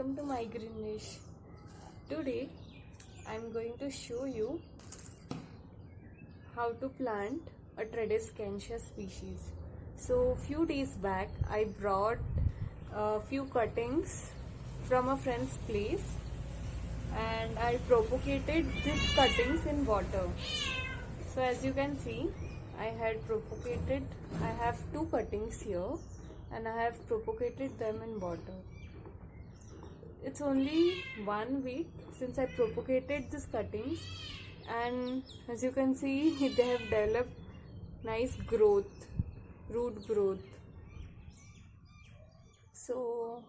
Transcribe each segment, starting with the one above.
welcome to my green niche. Today I'm going to show you how to plant a Tradescantia species. So few days back I brought a few cuttings from a friend's place and I propagated these cuttings in water. So as you can see, I have two cuttings here and I have propagated them in water. It's only 1 week since I propagated these cuttings, and as you can see they have developed nice growth, root growth. So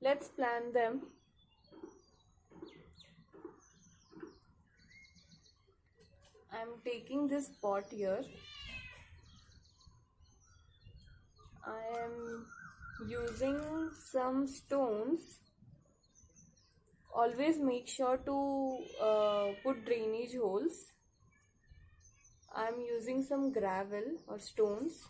let's plant them. I'm taking this pot here. I am using some stones. Always make sure to put drainage holes. I am using some gravel or stones.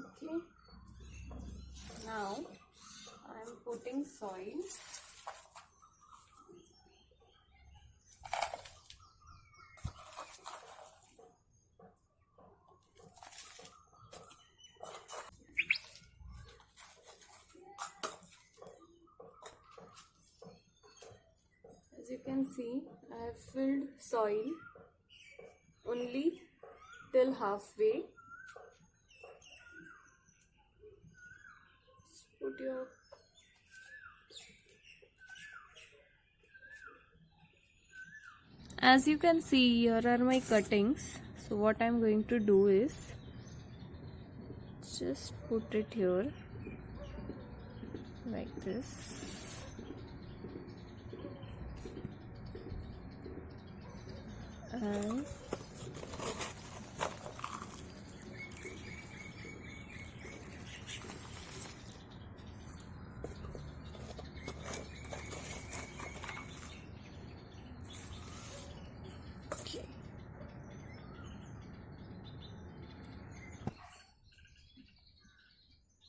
Okay. Now I am putting soil. As you can see, I have filled soil only till halfway. Just put your As you can see, here are my cuttings. So what I'm going to do is just put it here like this. And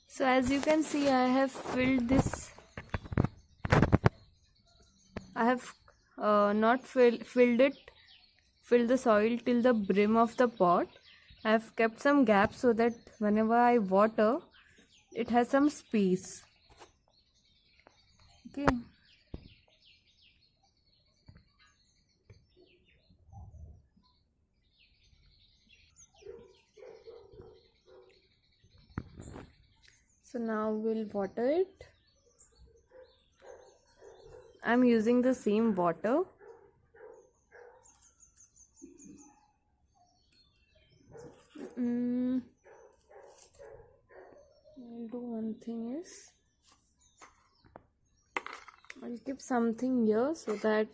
so as you can see, I have filled this. I have not filled the soil till the brim of the pot. I have kept some gaps so that whenever I water, it has some space. Okay. So now we'll water it. I'm using the same water. I'll do one thing is I'll keep something here so that